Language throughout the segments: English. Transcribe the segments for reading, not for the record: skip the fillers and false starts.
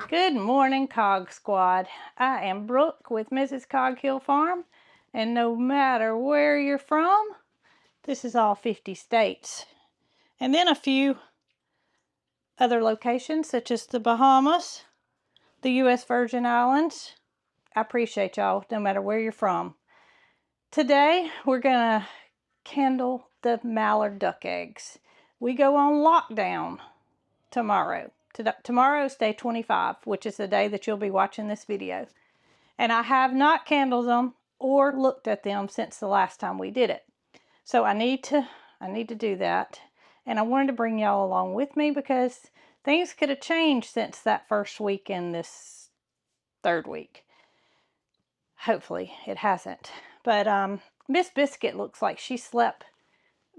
Good morning, Cog Squad. I am Brooke with Mrs. Cog Hill Farm, and no matter where you're from, this is all 50 states. And then a few other locations, such as the Bahamas, the U.S. Virgin Islands. I appreciate y'all, no matter where you're from. Today, we're going to candle the mallard duck eggs. We go on lockdown tomorrow. Tomorrow's day 25, which is the day that you'll be watching this video. And I have not candled them or looked at them since the last time we did it. So I need to do that. And I wanted to bring y'all along with me because things could have changed since that first week in this third week. Hopefully it hasn't. But Miss Biscuit looks like she slept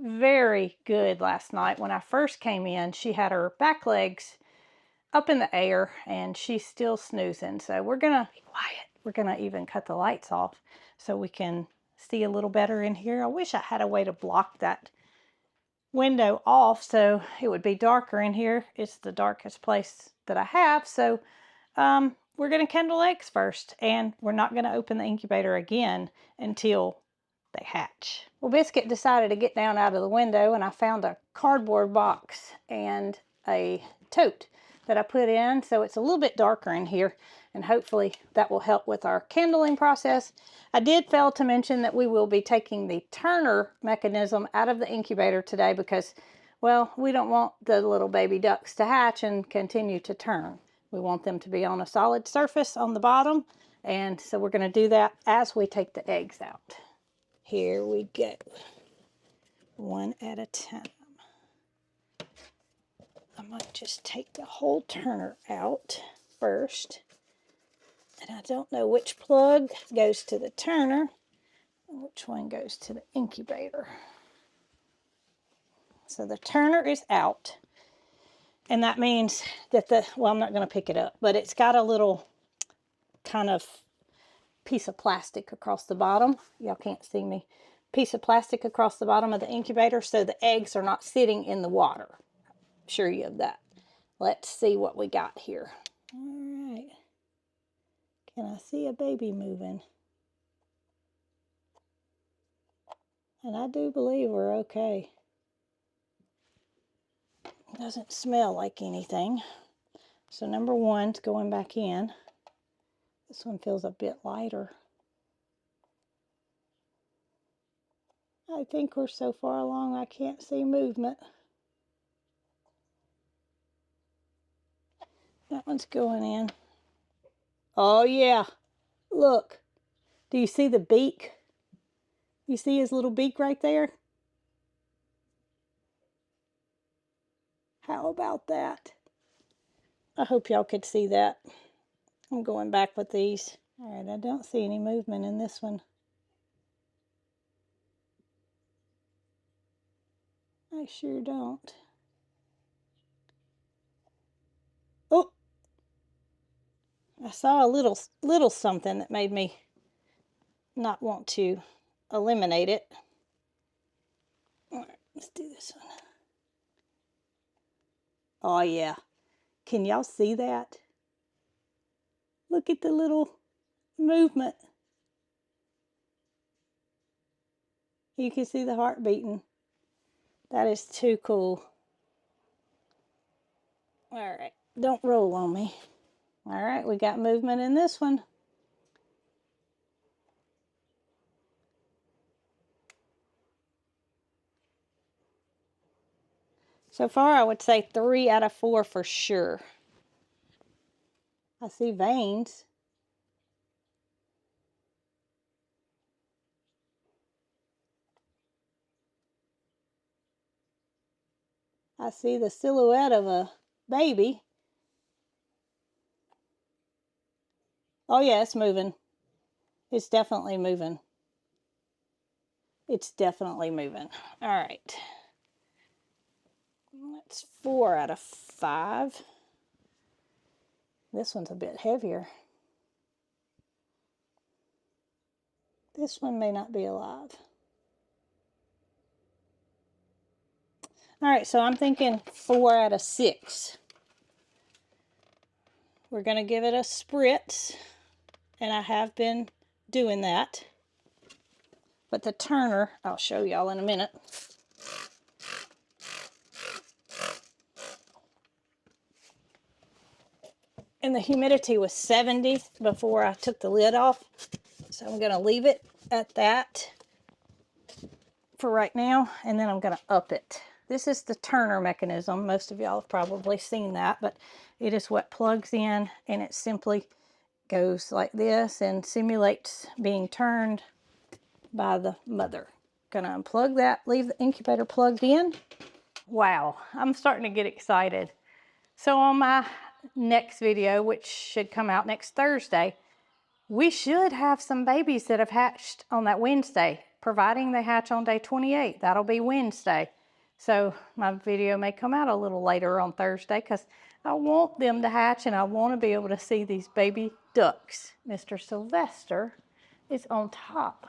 very good last night. When I first came in, she had her back legs up in the air and she's still snoozing. So we're gonna be quiet. We're gonna even cut the lights off so we can see a little better in here. I wish I had a way to block that window off so it would be darker in here. It's the darkest place that I have. So we're gonna candle eggs first, and we're not gonna open the incubator again until they hatch. Well, Biscuit decided to get down out of the window, and I found a cardboard box and a tote that I put in, so it's a little bit darker in here, and hopefully that will help with our candling process. I did fail to mention that we will be taking the turner mechanism out of the incubator today because, well, we don't want the little baby ducks to hatch and continue to turn. We want them to be on a solid surface on the bottom, and so we're going to do that as we take the eggs out. Here we go, one at a time. I might just take the whole turner out first. And I don't know which plug goes to the turner and which one goes to the incubator. So the turner is out. And that means that well, I'm not going to pick it up, but it's got a little kind of piece of plastic across the bottom. Y'all can't see me. Piece of plastic across the bottom of the incubator so the eggs are not sitting in the water. Sure you of that. Let's see what we got here. All right. Can I see a baby moving? And I do believe we're okay. It doesn't smell like anything. So number one's going back in. This one feels a bit lighter. I think we're so far along I can't see movement. That one's going in. Oh yeah, look. Do you see the beak? You see his little beak right there? How about that? I hope y'all could see that. I'm going back with these. All right, I don't see any movement in this one. I sure don't. Oh! I saw a little something that made me not want to eliminate it. All right, let's do this one. Oh yeah, can y'all see that? Look at the little movement. You can see the heart beating. That is too cool. All right, don't roll on me. All right, we got movement in this one. So far, I would say 3 out of 4 for sure. I see veins. I see the silhouette of a baby. Oh yeah, it's moving. It's definitely moving. It's definitely moving. All right. That's 4 out of 5. This one's a bit heavier. This one may not be alive. All right, so I'm thinking 4 out of 6. We're going to give it a spritz, and I have been doing that. But the turner, I'll show y'all in a minute. And the humidity was 70 before I took the lid off. So I'm going to leave it at that for right now, and then I'm going to up it. This is the turner mechanism. Most of y'all have probably seen that, but it is what plugs in, and it simply goes like this and simulates being turned by the mother. Gonna unplug that, leave the incubator plugged in. Wow, I'm starting to get excited. So on my next video, which should come out next Thursday, we should have some babies that have hatched on that Wednesday, providing they hatch on day 28. That'll be Wednesday. So my video may come out a little later on Thursday because I want them to hatch and I want to be able to see these baby ducks. Mr. Sylvester is on top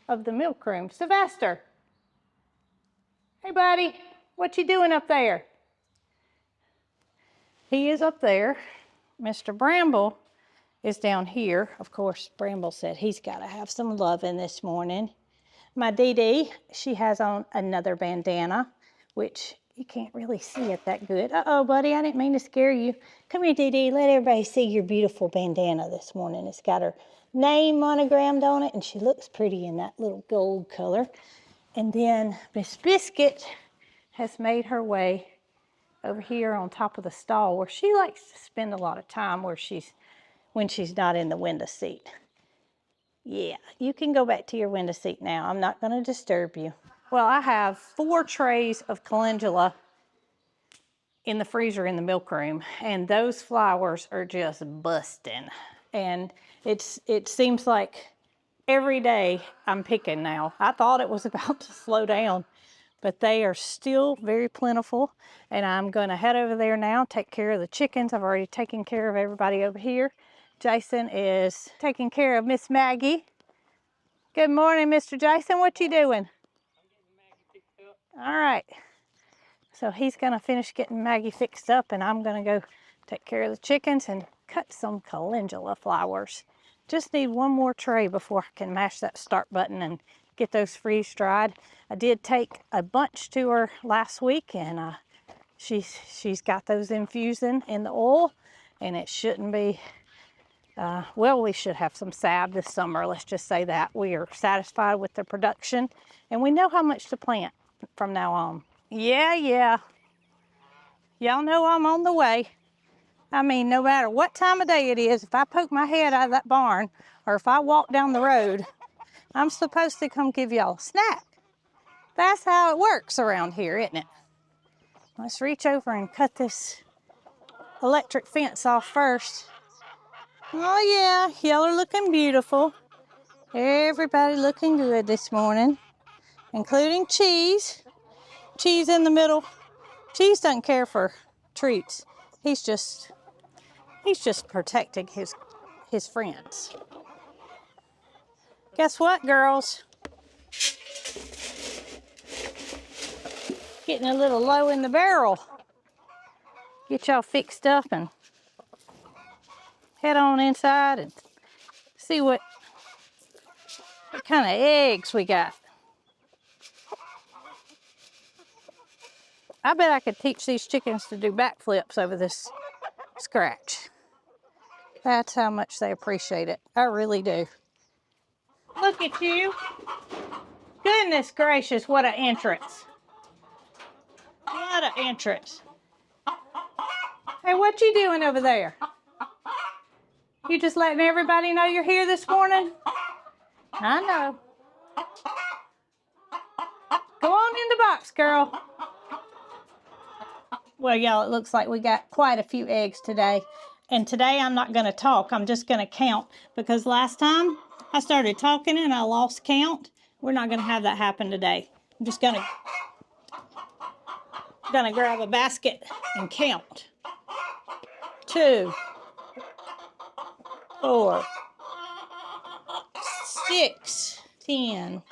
of the milk room. Sylvester, hey buddy, what you doing up there? He is up there. Mr. Bramble is down here. Of course, Bramble said he's got to have some loving this morning. My Dee Dee, she has on another bandana, which you can't really see it that good. Uh-oh, buddy, I didn't mean to scare you. Come here, Dee Dee. Let everybody see your beautiful bandana this morning. It's got her name monogrammed on it, and she looks pretty in that little gold color. And then Miss Biscuit has made her way over here on top of the stall where she likes to spend a lot of time when she's not in the window seat. Yeah, you can go back to your window seat now. I'm not going to disturb you. Well, I have 4 trays of calendula in the freezer in the milk room, and those flowers are just busting. And it seems like every day I'm picking now. I thought it was about to slow down, but they are still very plentiful, and I'm going to head over there now, take care of the chickens. I've already taken care of everybody over here. Jason is taking care of Miss Maggie. Good morning, Mr. Jason. What you doing? I'm getting Maggie fixed up. All right. So he's going to finish getting Maggie fixed up, and I'm going to go take care of the chickens and cut some calendula flowers. Just need one more tray before I can mash that start button and get those freeze dried. I did take a bunch to her last week, and she's got those infusing in the oil, and it shouldn't be, well, we should have some salve this summer. Let's just say that. We are satisfied with the production, and we know how much to plant from now on. Yeah. Y'all know I'm on the way. I mean, no matter what time of day it is, if I poke my head out of that barn or if I walk down the road, I'm supposed to come give y'all a snack. That's how it works around here, isn't it? Let's reach over and cut this electric fence off first. Oh yeah, y'all are looking beautiful. Everybody looking good this morning, including Cheese. Cheese in the middle. Cheese doesn't care for treats. He's just protecting his friends. Guess what, girls? Getting a little low in the barrel. Get y'all fixed up and head on inside and see what kind of eggs we got. I bet I could teach these chickens to do backflips over this scratch. That's how much they appreciate it. I really do. Look at you. Goodness gracious, what an entrance. What an entrance. Hey, what you doing over there? You just letting everybody know you're here this morning? I know. Go on in the box, girl. Well, y'all, it looks like we got quite a few eggs today. And today I'm not going to talk. I'm just going to count, because last time I started talking and I lost count. We're not going to have that happen today. I'm just going to grab a basket and count. 2, 4, 6, 10,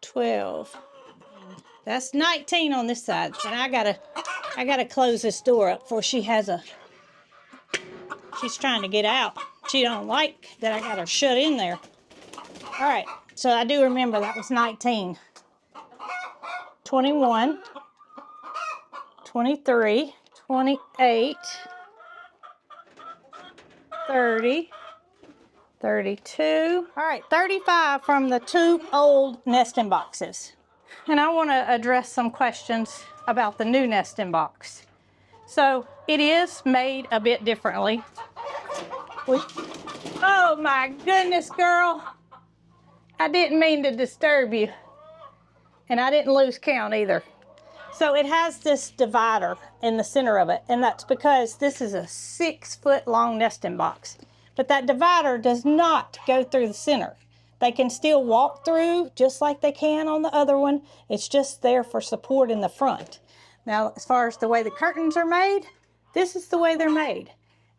12. That's 19 on this side. And I gotta close this door up before she has a She's trying to get out. She don't like that I got her shut in there. All right, so I do remember that was 19. 21, 23, 28, 30, 32. All right, 35 from the 2 old nesting boxes. And I want to address some questions about the new nesting box. So it is made a bit differently. Oh my goodness, girl. I didn't mean to disturb you. And I didn't lose count either. So it has this divider in the center of it, and that's because this is a 6-foot long nesting box. But that divider does not go through the center. They can still walk through just like they can on the other one. It's just there for support in the front. Now, as far as the way the curtains are made, this is the way they're made.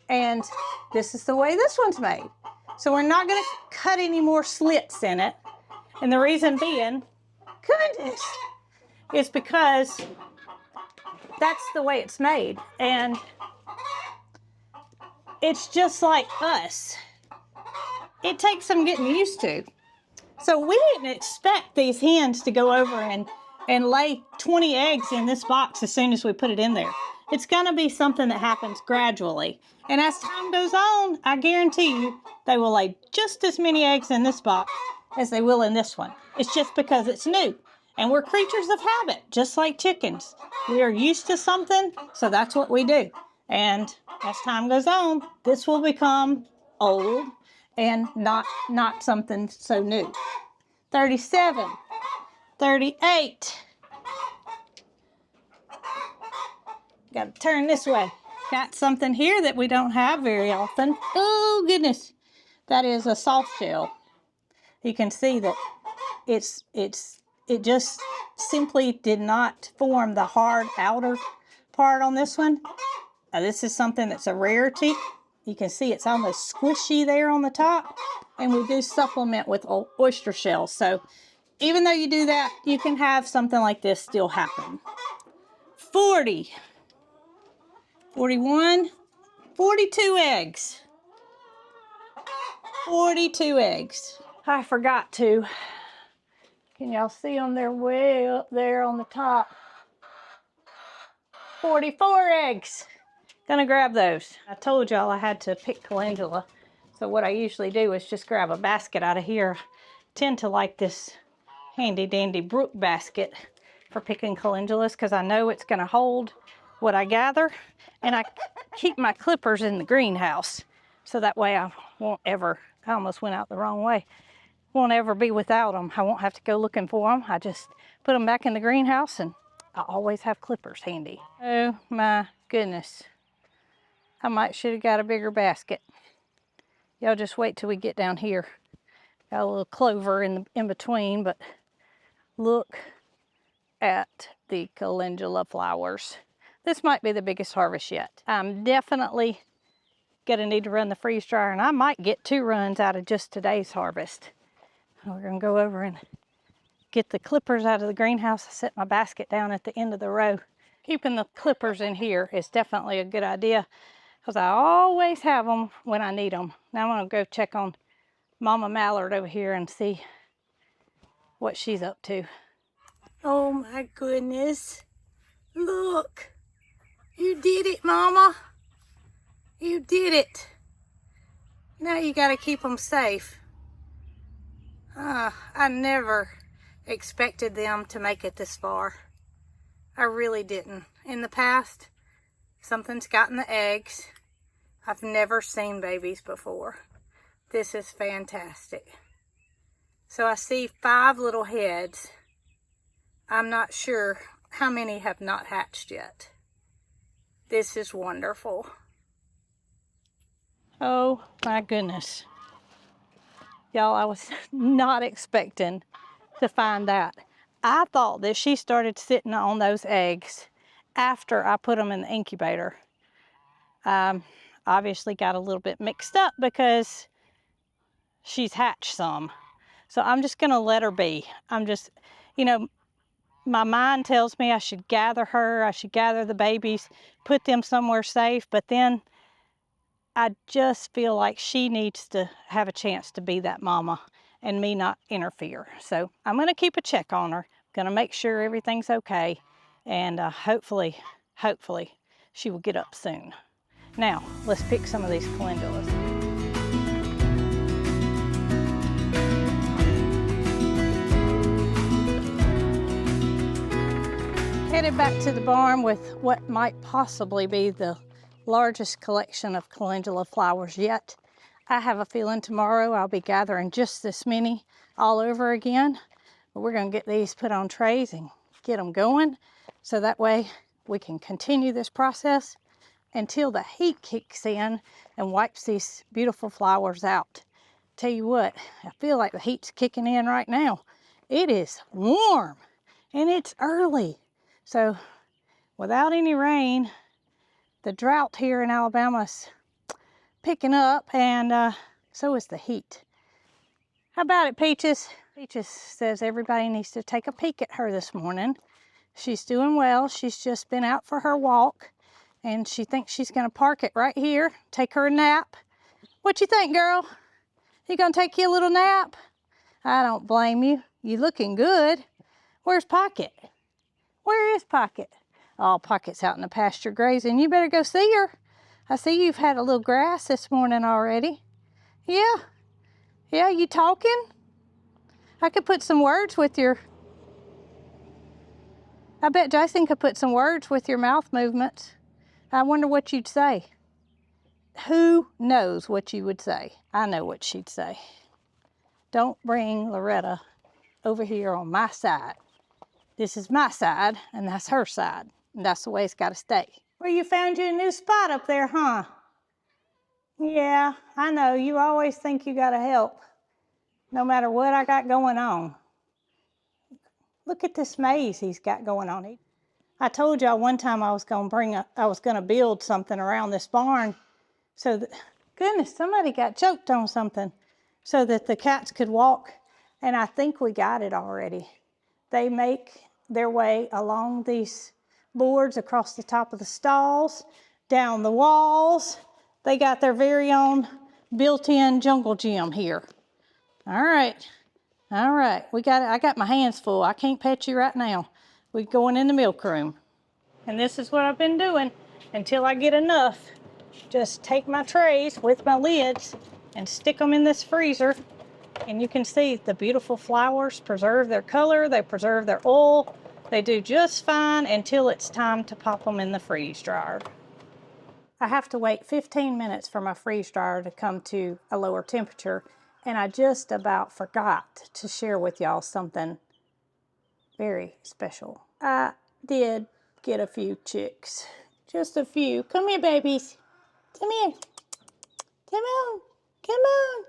And this is the way this one's made. So we're not gonna cut any more slits in it. And the reason being, goodness, is because that's the way it's made. And it's just like us. It takes some getting used to. So we didn't expect these hens to go over and lay 20 eggs in this box as soon as we put it in there. It's gonna be something that happens gradually. And as time goes on, I guarantee you, they will lay just as many eggs in this box as they will in this one. It's just because it's new. And we're creatures of habit, just like chickens. We are used to something, so that's what we do. And as time goes on, this will become old and not something so new. 37, 38. Got to turn this way. Got something here that we don't have very often. Oh goodness, that is a soft shell. You can see that it just simply did not form the hard outer part on this one. Now, this is something that's a rarity. You can see it's almost squishy there on the top. And we do supplement with oyster shells. So even though you do that, you can have something like this still happen. 40, 41, 42 eggs. 42 eggs. I forgot to. Can y'all see them? They're way up there on the top. 44 eggs. Gonna grab those. I told y'all I had to pick calendula. So what I usually do is just grab a basket out of here. I tend to like this handy dandy Brooke basket for picking calendulas because I know it's gonna hold what I gather. And I keep my clippers in the greenhouse. So that way I won't ever, I almost went out the wrong way. Won't ever be without them. I won't have to go looking for them. I just put them back in the greenhouse and I always have clippers handy. Oh my goodness. I should have got a bigger basket. Y'all just wait till we get down here. Got a little clover in between, but look at the calendula flowers. This might be the biggest harvest yet. I'm definitely gonna need to run the freeze dryer, and I might get 2 runs out of just today's harvest. We're gonna go over and get the clippers out of the greenhouse. I set my basket down at the end of the row. Keeping the clippers in here is definitely a good idea because I always have them when I need them. Now I'm gonna go check on Mama Mallard over here and see what she's up to. Oh my goodness. Look, you did it, Mama. You did it. Now you gotta keep them safe. I never expected them to make it this far. I really didn't. In the past, something's gotten the eggs. I've never seen babies before. This is fantastic. So I see 5 little heads. I'm not sure how many have not hatched yet. This is wonderful. Oh my goodness. Y'all, I was not expecting to find that. I thought that she started sitting on those eggs after I put them in the incubator. Obviously got a little bit mixed up because she's hatched some. So I'm just gonna let her be. I'm just, you know, my mind tells me I should gather her, I should gather the babies, put them somewhere safe, but then I just feel like she needs to have a chance to be that mama and me not interfere. So I'm gonna keep a check on her, gonna make sure everything's okay, and hopefully she will get up soon. Now, let's pick some of these calendulas. Headed back to the barn with what might possibly be the largest collection of calendula flowers yet. I have a feeling tomorrow I'll be gathering just this many all over again. But we're gonna get these put on trays and get them going, so that way we can continue this process until the heat kicks in and wipes these beautiful flowers out. Tell you what, I feel like the heat's kicking in right now. It is warm and it's early. So without any rain, the drought here in Alabama's picking up, and so is the heat. How about it, Peaches? Peaches says everybody needs to take a peek at her this morning. She's doing well. She's just been out for her walk, and she thinks she's gonna park it right here, take her a nap. What you think, girl? You gonna take you a little nap? I don't blame you. You looking good. Where's Pocket? Where is Pocket? Oh, Pocket's out in the pasture grazing. You better go see her. I see you've had a little grass this morning already. Yeah. Yeah, you talking? I could put some words with your... I bet Jason could put some words with your mouth movements. I wonder what you'd say. Who knows what you would say? I know what she'd say. Don't bring Loretta over here on my side. This is my side, and that's her side. And that's the way it's got to stay. Well, you found you a new spot up there, huh? Yeah, I know. You always think you got to help, no matter what I got going on. Look at this maze he's got going on. I told y'all one time I was gonna build something around this barn, so that, goodness, somebody got choked on something, so that the cats could walk, and I think we got it already. They make their way along these boards across the top of the stalls, down the walls. They got their very own built-in jungle gym here. All right, we got it. I got my hands full. I can't pet you right now. We're going in the milk room. And this is what I've been doing until I get enough. Just take my trays with my lids and stick them in this freezer. And you can see the beautiful flowers preserve their color, they preserve their oil. They do just fine until it's time to pop them in the freeze dryer. I have to wait 15 minutes for my freeze dryer to come to a lower temperature, and I just about forgot to share with y'all something very special. I did get a few chicks, just a few. Come here, babies. Come here. Come on. Come on.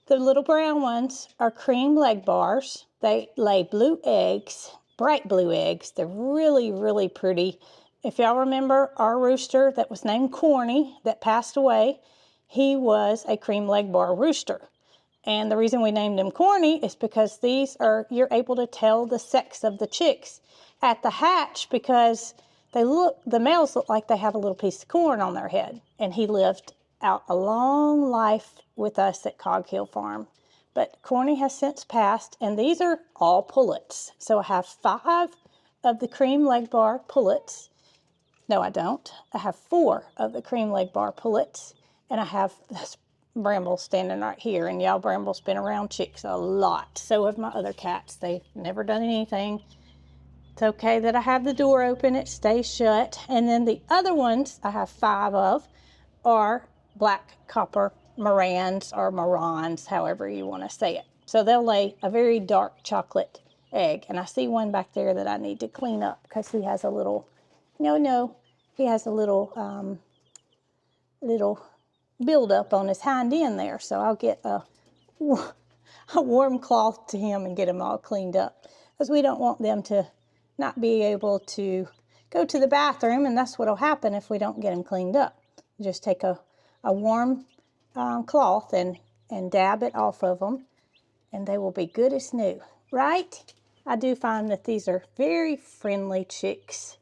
The little brown ones are cream leg bars. They lay blue eggs, bright blue eggs. They're really, really pretty. If y'all remember our rooster that was named Corny that passed away, he was a cream leg bar rooster. And the reason we named him Corny is because you're able to tell the sex of the chicks at the hatch, because the males look like they have a little piece of corn on their head. And he lived out a long life with us at Cog Hill Farm. But Corny has since passed, and these are all pullets. So I have 5 of the cream leg bar pullets. No, I don't. I have 4 of the cream leg bar pullets, and I have this Bramble standing right here, and y'all, Bramble's been around chicks a lot. So have my other cats. They've never done anything. It's okay that I have the door open. It stays shut. And then the other ones I have 5 of are black copper Morans or Morans, however you want to say it. So they'll lay a very dark chocolate egg. And I see one back there that I need to clean up because he has a little, he has a little buildup on his hind end there. So I'll get a warm cloth to him and get him all cleaned up, because we don't want them to not be able to go to the bathroom, and that's what'll happen if we don't get them cleaned up. You just take a warm cloth and dab it off of them, and they will be good as new, right? I do find that these are very friendly chicks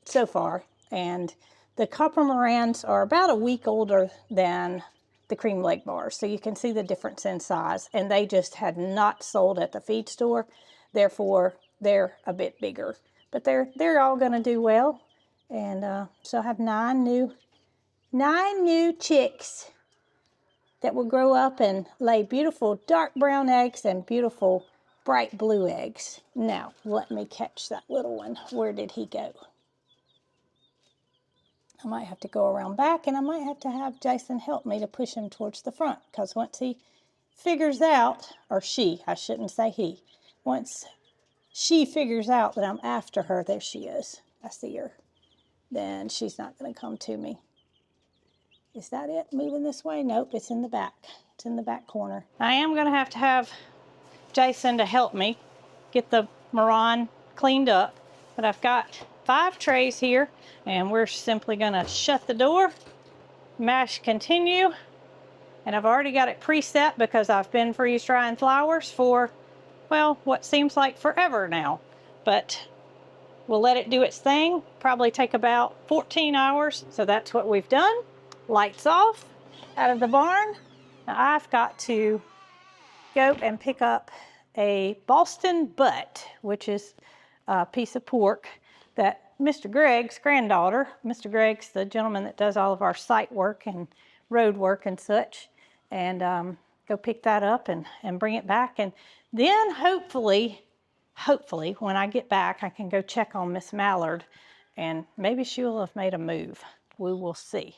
so far, and The copper morans are about a week older than the cream leg bars, so you can see the difference in size, and they just had not sold at the feed store, therefore they're a bit bigger, but they're all going to do well. And so I have nine new chicks that will grow up and lay beautiful dark brown eggs and beautiful bright blue eggs. Now let me catch that little one. Where did he go? I might have to go around back, and I might have to have Jason help me to push him towards the front, because once he figures out, or she, I shouldn't say he, once she figures out that I'm after her, there she is, I see her, then she's not going to come to me. Is that it, moving this way? Nope, it's in the back. It's in the back corner. I am going to have Jason to help me get the Moran cleaned up, but I've got 5 trays here, and we're simply going to shut the door, mash continue, and I've already got it preset because I've been freeze drying flowers for, well, what seems like forever now, but we'll let it do its thing. Probably take about 14 hours, so that's what we've done. Lights off, out of the barn. Now I've got to go and pick up a Boston butt, which is a piece of pork that Mr. Greg's granddaughter, Mr. Greg's the gentleman that does all of our site work and road work and such, and go pick that up and bring it back. And then hopefully when I get back, I can go check on Miss Mallard, and maybe she'll have made a move. We will see.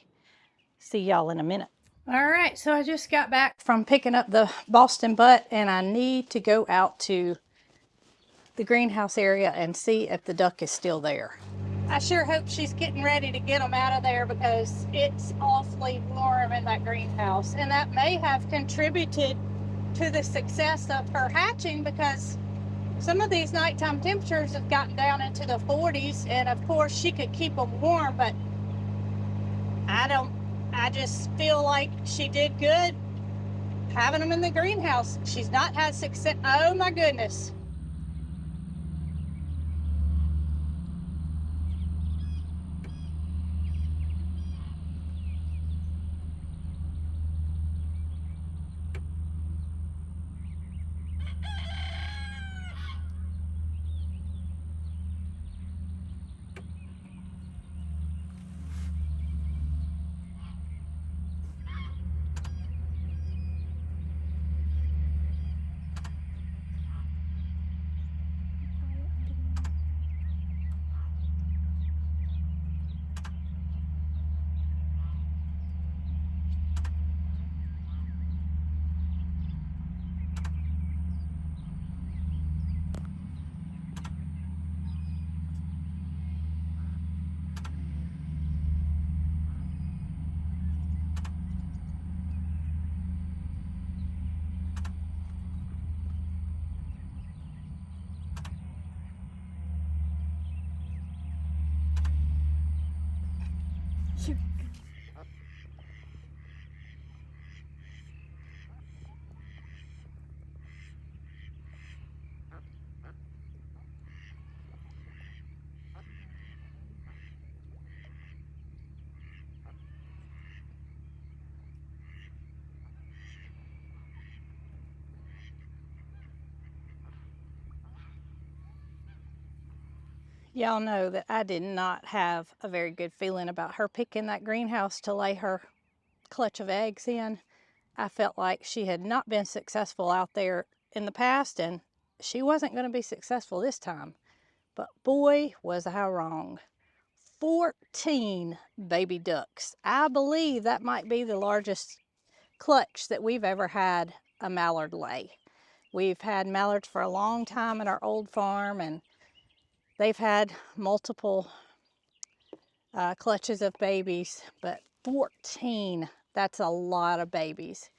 See y'all in a minute. All right, so I just got back from picking up the Boston butt, and I need to go out to the greenhouse area and see if the duck is still there. I sure hope she's getting ready to get them out of there, because it's awfully warm in that greenhouse, and that may have contributed to the success of her hatching, because some of these nighttime temperatures have gotten down into the 40s, and of course she could keep them warm, but I just feel like she did good having them in the greenhouse. She's not had success. Oh my goodness. Y'all know that I did not have a very good feeling about her picking that greenhouse to lay her clutch of eggs in. I felt like she had not been successful out there in the past, and she wasn't going to be successful this time. But boy, was I wrong. 14 baby ducks. I believe that might be the largest clutch that we've ever had a mallard lay. We've had mallards for a long time at our old farm, and they've had multiple clutches of babies, but 14, that's a lot of babies.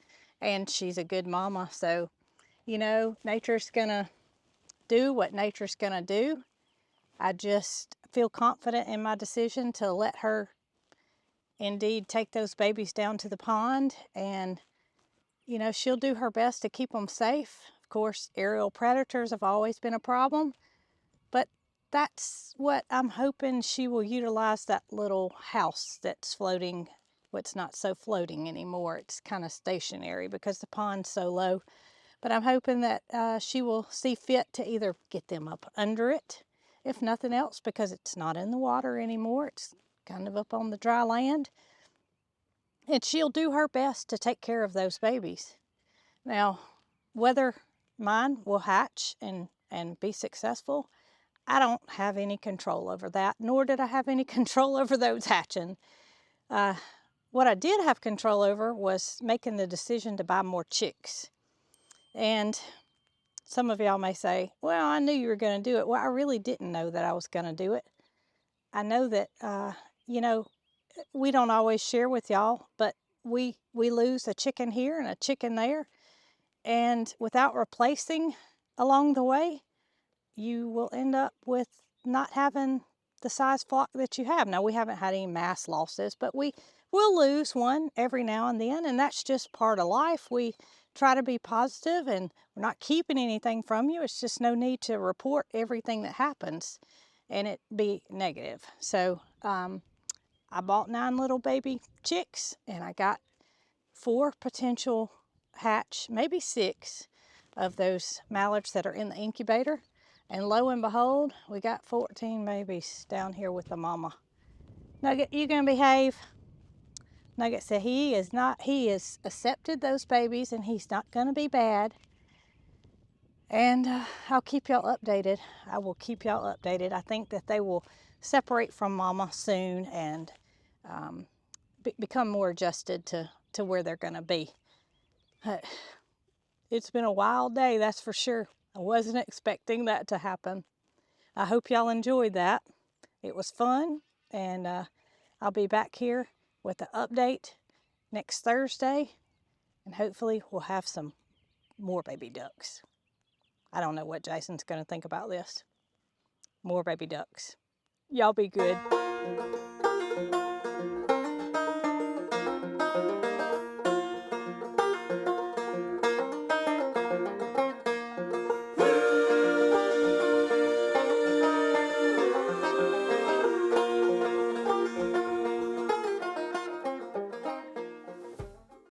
And she's a good mama, so, you know, nature's gonna do what nature's gonna do. I just feel confident in my decision to let her indeed take those babies down to the pond, and, you know, she'll do her best to keep them safe. Of course, aerial predators have always been a problem, but that's what I'm hoping she will utilize, that little house that's floating. Well, it's not so floating anymore. It's kind of stationary because the pond's so low. But I'm hoping that she will see fit to either get them up under it, if nothing else, because it's not in the water anymore. It's kind of up on the dry land. And she'll do her best to take care of those babies. Now, whether mine will hatch and be successful, I don't have any control over that, nor did I have any control over those hatching. What I did have control over was making the decision to buy more chicks. And some of y'all may say, well, I knew you were going to do it. Well, I really didn't know that I was going to do it. I know that, you know, we don't always share with y'all, but we lose a chicken here and a chicken there. And without replacing along the way, you will end up with not having the size flock that you have. Now, we haven't had any mass losses, but we will lose one every now and then, and that's just part of life. We try to be positive, and we're not keeping anything from you. It's just no need to report everything that happens and it be negative. So I bought 9 little baby chicks, and I got 4 potential hatch, maybe 6 of those mallards that are in the incubator. And lo and behold, we got 14 babies down here with the mama. Nugget, you gonna behave? Nugget said he has accepted those babies and he's not gonna be bad. And I'll keep y'all updated. I will keep y'all updated. I think that they will separate from mama soon and become more adjusted to where they're gonna be. It's been a wild day, that's for sure. I wasn't expecting that to happen. I hope y'all enjoyed that. It was fun, and I'll be back here with an update next Thursday, and hopefully we'll have some more baby ducks. I don't know what Jason's going to think about this. More baby ducks. Y'all be good.